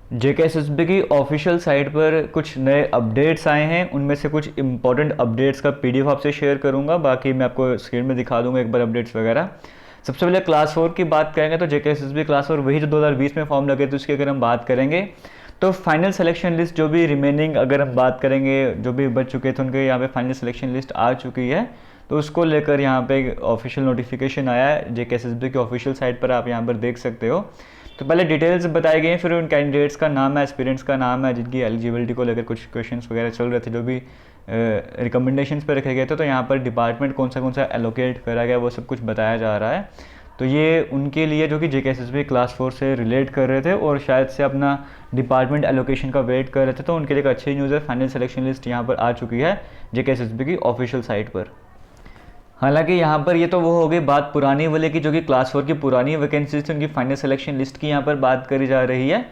JKSSB की official site पर कुछ नए अपडेट्स आए हैं। उनमें से कुछ इंपॉर्टेंट अपडेट्स का पीडीएफ आपसे शेयर करूंगा, बाकी मैं आपको स्क्रीन में दिखा दूंगा एक बार अपडेट्स वगैरह। सबसे पहले क्लास 4 की बात करेंगे तो जेकेएसएसबी क्लास 4 वही जो 2020 में फॉर्म लगे थे उसकी अगर हम बात करेंगे तो फाइनल सिलेक्शन लिस्ट जो भी रिमेनिंग अगर हम बात करेंगे जो भी बच चुके थे उनके यहाँ पे फाइनल सिलेक्शन लिस्ट आ चुकी है। तो उसको लेकर यहाँ पे ऑफिशियल नोटिफिकेशन आया है जेकेएसएसबी की ऑफिशियल साइट पर, आप यहाँ पर देख सकते हो। तो पहले डिटेल्स बताए गए हैं, फिर उन कैंडिडेट्स का नाम है, एस्पिरेंट्स का नाम है, जिनकी एलिजिबिलिटी को लेकर कुछ क्वेश्चंस वगैरह चल रहे थे जो भी रिकमेंडेशंस पर रखे गए थे। तो यहाँ पर डिपार्टमेंट कौन सा एलोकेट करा गया वो सब कुछ बताया जा रहा है। तो ये उनके लिए जो कि जेकेएसएसबी क्लास 4 से रिलेट कर रहे थे और शायद से अपना डिपार्टमेंट एलोकेशन का वेट कर रहे थे, तो उनके लिए एक अच्छी न्यूज़ है। फाइनल सिलेक्शन लिस्ट यहाँ पर आ चुकी है जेकेएसएसबी की ऑफिशियल साइट पर। हालांकि यहाँ पर ये तो वो हो गई बात पुरानी वाले की, जो कि क्लास 4 की पुरानी वैकेंसीज थी उनकी फाइनल सिलेक्शन लिस्ट की यहाँ पर बात करी जा रही है।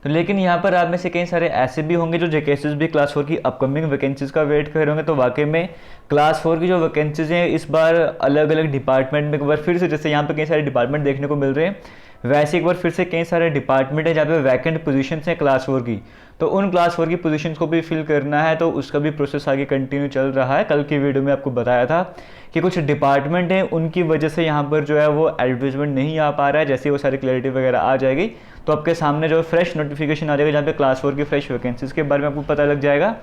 तो लेकिन यहाँ पर आप में से कई सारे ऐसे भी होंगे जो जेकेएसएसबी क्लास 4 की अपकमिंग वैकेंसीज का वेट कर रहे होंगे। तो वाकई में क्लास 4 की जो वैकेंसीज हैं इस बार अलग अलग डिपार्टमेंट में एक बार फिर से, जैसे यहाँ पर कई सारे डिपार्टमेंट देखने को मिल रहे हैं, वैसे एक बार फिर से कई सारे डिपार्टमेंट है जहाँ पे वैकेंट पोजीशंस हैं क्लास 4 की। तो उन क्लास 4 की पोजीशंस को भी फिल करना है, तो उसका भी प्रोसेस आगे कंटिन्यू चल रहा है। कल की वीडियो में आपको बताया था कि कुछ डिपार्टमेंट हैं उनकी वजह से यहाँ पर जो है वो एडवर्टाइजमेंट नहीं आ पा रहा है। जैसे वो सारी क्लैरिटी वगैरह आ जाएगी तो आपके सामने जो फ्रेश नोटिफिकेशन आ जाएगा जहाँ पे क्लास 4 की फ्रेश वैकेंसीज के बारे में आपको पता लग जाएगा।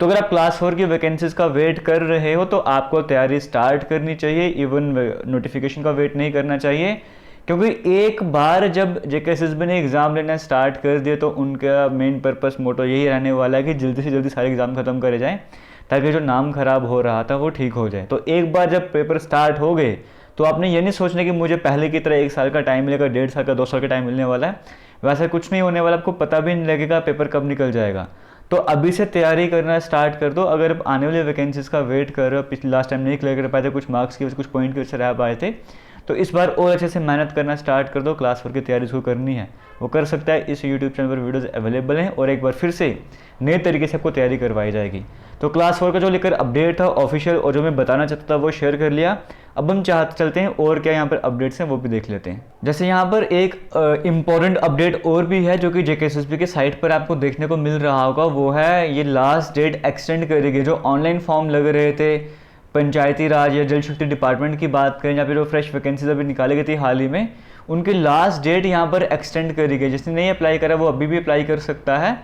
तो अगर आप क्लास 4 की वैकेंसीज का वेट कर रहे हो तो आपको तैयारी स्टार्ट करनी चाहिए, इवन नोटिफिकेशन का वेट नहीं करना चाहिए। क्योंकि एक बार जब जेकेएसएसबी ने एग्ज़ाम लेना स्टार्ट कर दिया तो उनका मेन पर्पस मोटो यही रहने वाला है कि जल्दी से जल्दी सारे एग्ज़ाम खत्म करे जाएं ताकि जो नाम खराब हो रहा था वो ठीक हो जाए। तो एक बार जब पेपर स्टार्ट हो गए तो आपने ये नहीं सोचना कि मुझे पहले की तरह 1 साल का टाइम मिलेगा, 1.5 साल का, 2 साल का टाइम मिलने वाला है। वैसा कुछ नहीं होने वाला, आपको पता भी नहीं लगेगा पेपर कब निकल जाएगा। तो अभी से तैयारी करना स्टार्ट कर दो। अगर आप आने वाली वैकेंसीज का वेट कर रहे हो, पिछले लास्ट टाइम नहीं क्लियर कर पाए थे, कुछ मार्क्स की वजह से, कुछ पॉइंट की वजह से रह पाए थे, तो इस बार और अच्छे से मेहनत करना स्टार्ट कर दो। क्लास 4 की तैयारी इसको करनी है वो कर सकता है। इस यूट्यूब चैनल पर वीडियोस अवेलेबल हैं और एक बार फिर से नए तरीके से आपको तैयारी करवाई जाएगी। तो क्लास 4 का जो लेकर अपडेट था ऑफिशियल और जो मैं बताना चाहता था वो शेयर कर लिया। अब हम चलते हैं और क्या यहाँ पर अपडेट्स हैं वो भी देख लेते हैं। जैसे यहाँ पर एक इम्पॉर्टेंट अपडेट और भी है जो कि जेकेएसएसबी के साइट पर आपको देखने को मिल रहा होगा, वो है ये लास्ट डेट एक्सटेंड करेगी। जो ऑनलाइन फॉर्म लग रहे थे पंचायती राज या जल शक्ति डिपार्टमेंट की बात करें, जहाँ पे जो फ्रेश वैकेंसीज अभी निकाली गई थी हाल ही में, उनकी लास्ट डेट यहाँ पर एक्सटेंड करी गई। जिसने नहीं अप्लाई करा वो अभी भी अप्लाई कर सकता है।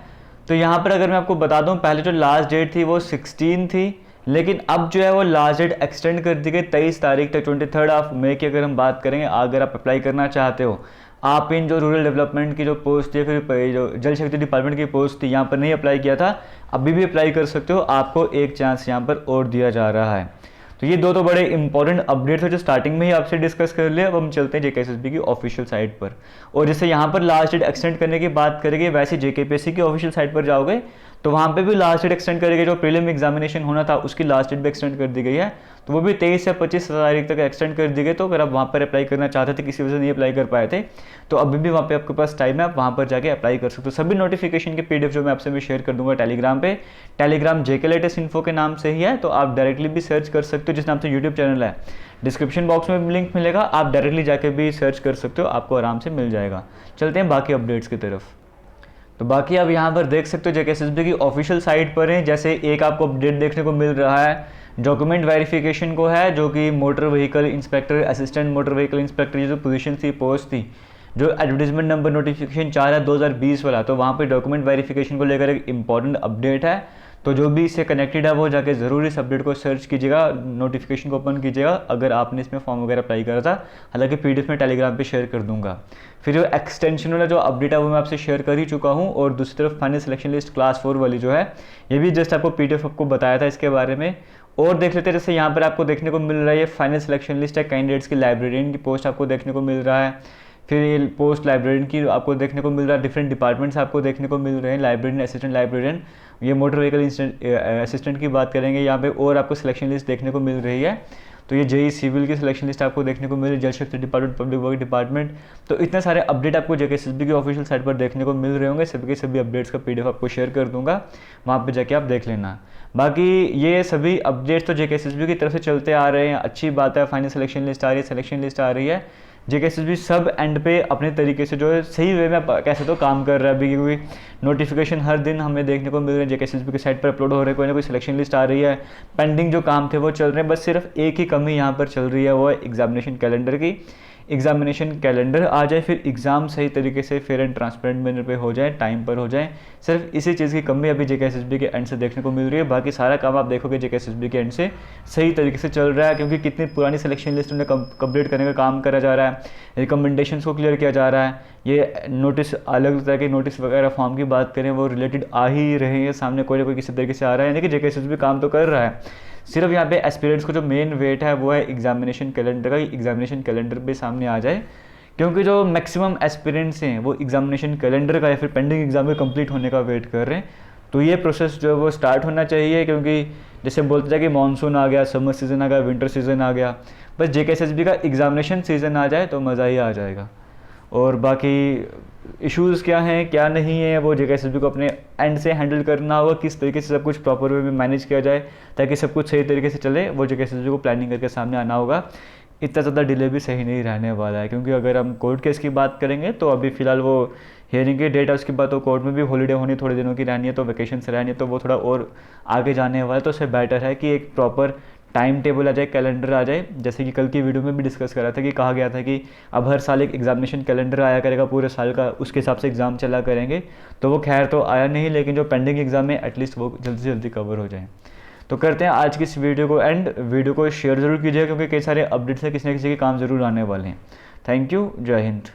तो यहाँ पर अगर मैं आपको बता दूँ, पहले जो लास्ट डेट थी वो 16 थी, लेकिन अब जो है वो लास्ट डेट एक्सटेंड कर दी गई 23 तारीख तक, 23 मई की अगर हम बात करेंगे। अगर आप अप्लाई करना चाहते हो, आप इन जो रूरल डेवलपमेंट की जो पोस्ट थी, फिर जो जल शक्ति डिपार्टमेंट की पोस्ट थी, यहाँ पर नहीं अप्लाई किया था, अभी भी अप्लाई कर सकते हो। आपको एक चांस यहाँ पर और दिया जा रहा है। तो ये दो बड़े इंपॉर्टेंट अपडेट्स है जो स्टार्टिंग में ही आपसे डिस्कस कर लिया। अब हम चलते हैं जेकेएसएसबी की ऑफिशियल साइट पर। और जैसे यहाँ पर लास्ट डेट एक्सटेंड करने की बात करेंगे, वैसे जेकेपीएससी की ऑफिशियल साइट पर जाओगे तो वहाँ पे भी लास्ट डेट एक्सटेंड करेगी। जो प्रीलिम एग्जामिनेशन होना था उसकी लास्ट डेट भी एक्सटेंड कर दी गई है, तो वो भी 23 से 25 तारीख तक एक्सटेंड कर दी गई। तो अगर आप वहाँ पर अप्लाई करना चाहते थे, किसी वजह से नहीं अप्लाई कर पाए थे, तो अभी भी वहाँ पे आपके पास टाइम है, आप वहाँ पर जाके अप्लाई कर सकते हो। सभी नोटिफिकेशन के पीडीएफ जो मैं आपसे भी शेयर कर दूंगा टेलीग्राम पे, टेलीग्राम जेके लेटेस्ट इन्फो के नाम से ही है, तो आप डायरेक्टली भी सर्च कर सकते हो। जिस नाम से यूट्यूब चैनल है, डिस्क्रिप्शन बॉक्स में लिंक मिलेगा, आप डायरेक्टली जाके भी सर्च कर सकते हो, आपको आराम से मिल जाएगा। चलते हैं बाकी अपडेट्स की तरफ। तो बाकी आप यहाँ पर देख सकते हो जेकेएसएसबी की ऑफिशियल साइट पर हैं। जैसे एक आपको अपडेट देखने को मिल रहा है डॉक्यूमेंट वेरिफिकेशन को है, जो कि motor vehicle inspector, assistant motor vehicle inspector, ये जो पोजीशन थी, पोस्ट थी, जो एडवर्टीजमेंट नंबर नोटिफिकेशन 4 है 2020 वाला, तो वहाँ पे डॉक्यूमेंट वेरिफिकेशन को लेकर एक इंपॉर्टेंट अपडेट है। तो जो भी इससे कनेक्टेड है वो जाके ज़रूर इस अपडेट को सर्च कीजिएगा, नोटिफिकेशन को ओपन कीजिएगा अगर आपने इसमें फॉर्म वगैरह अप्लाई करा था। हालांकि पीडीएफ में टेलीग्राम पे शेयर कर दूंगा। फिर जो एक्सटेंशन वाला जो अपडेट है वो मैं आपसे शेयर कर ही चुका हूँ। और दूसरी तरफ फाइनल सिलेक्शन लिस्ट क्लास 4 वाली जो है, ये भी जस्ट आपको पीडीएफ आपको बताया था इसके बारे में। और देख लेते हैं, जैसे यहाँ पर आपको देखने को मिल रहा है फाइनल सिलेक्शन लिस्ट है। कैंडिडेट्स की लाइब्रेरियन की पोस्ट आपको देखने को मिल रहा है, फिर ये पोस्ट लाइब्रेरियन की आपको देखने को मिल रहा है, डिफरेंट डिपार्टमेंट्स आपको देखने को मिल रहे हैं, लाइब्रेरियन, असिस्टेंट लाइब्रेरियन, ये मोटर व्हीकल असिस्टेंट की बात करेंगे यहाँ पे। और आपको सिलेक्शन लिस्ट देखने को मिल रही है। तो ये जेई सिविल की सिलेक्शन लिस्ट आपको देखने को मिल रही है, जल शक्ति डिपार्टमेंट, पब्लिक वर्क डिपार्टमेंट। तो इतने सारे अपडेट आपको जेकेएसएसबी की ऑफिशियल साइट पर देखने को मिल रहे होंगे। सभी के सभी अपडेट्स का पीडीएफ आपको शेयर कर दूंगा, वहाँ पे जाके आप देख लेना। बाकी ये सभी अपडेट्स तो जेकेएसएसबी की तरफ से चलते आ रहे हैं, अच्छी बात है। फाइनल सिलेक्शन लिस्ट आ रही है, सिलेक्शन लिस्ट आ रही है, JKSSB सब एंड पे अपने तरीके से जो है सही वे में कैसे तो काम कर रहा है अभी, क्योंकि नोटिफिकेशन हर दिन हमें देखने को मिल रहे हैं, JKSSB की साइट पर अपलोड हो रहे हैं, कोई ना कोई सिलेक्शन लिस्ट आ रही है, पेंडिंग जो काम थे वो चल रहे हैं। बस सिर्फ एक ही कमी यहाँ पर चल रही है, वो है एग्जामिनेशन कैलेंडर की। एग्जामिनेशन कैलेंडर आ जाए, फिर एग्ज़ाम सही तरीके से फेयर एंड ट्रांसपेरेंट मैनर पे हो जाए, टाइम पर हो जाए। सिर्फ इसी चीज़ की कमी अभी JKSSB के एंड से देखने को मिल रही है। बाकी सारा काम आप देखोगे JKSSB के एंड से सही तरीके से चल रहा है, क्योंकि कितनी पुरानी सिलेक्शन लिस्ट उन्हें कंप्लीट करने का काम करा जा रहा है, रिकमेंडेशंस को क्लियर किया जा रहा है। ये नोटिस, अलग तरह के नोटिस वगैरह फॉर्म की बात करें, वो रिलेटेड आ ही रहे हैं सामने, कोई ना कोई किसी तरीके से आ रहा है, यानी कि JKSSB काम तो कर रहा है। सिर्फ यहाँ पे एस्पिरेंट्स को जो मेन वेट है वो है एग्जामिनेशन कैलेंडर का, एग्जामिनेशन कैलेंडर पे सामने आ जाए, क्योंकि जो मैक्सिमम एस्पिरेंट्स हैं वो एग्जामिनेशन कैलेंडर का या फिर पेंडिंग एग्जाम के कंप्लीट होने का वेट कर रहे हैं। तो ये प्रोसेस जो है वो स्टार्ट होना चाहिए, क्योंकि जैसे बोलते थे कि मानसून आ गया, समर सीज़न आ गया, विंटर सीज़न आ गया, बस JKSSB का एग्जामिनेशन सीज़न आ जाए तो मज़ा ही आ जाएगा। और बाकी इश्यूज़ क्या हैं क्या नहीं है, वो JKSSB को अपने एंड से हैंडल करना होगा, किस तरीके से सब कुछ प्रॉपर वे में मैनेज किया जाए ताकि सब कुछ सही तरीके से चले, वो JKSSB को प्लानिंग करके सामने आना होगा। इतना ज़्यादा डिले भी सही नहीं रहने वाला है, क्योंकि अगर हम कोर्ट केस की बात करेंगे तो अभी फ़िलहाल वो हियरिंग की डेट है, उसके बाद तो कोर्ट में भी हॉलीडे होनी थोड़े दिनों की रहनी है, तो वैकेशन से रहनी है, तो वो थोड़ा और आगे जाने वाला है। तो उससे बेटर है कि एक प्रॉपर टाइम टेबल आ जाए, कैलेंडर आ जाए। जैसे कि कल की वीडियो में भी डिस्कस करा था कि कहा गया था कि अब हर साल एक एग्जामिनेशन कैलेंडर आया करेगा पूरे साल का, उसके हिसाब से एग्ज़ाम चला करेंगे। तो वो खैर तो आया नहीं, लेकिन जो पेंडिंग एग्ज़ाम है एटलीस्ट वो जल्दी से जल्दी कवर हो जाए। तो करते हैं आज की इस वीडियो को एंड, वीडियो को शेयर ज़रूर कीजिए, क्योंकि कई सारे अपडेट्स हैं, किसी न किसी के काम ज़रूर आने वाले हैं। थैंक यू, जय हिंद।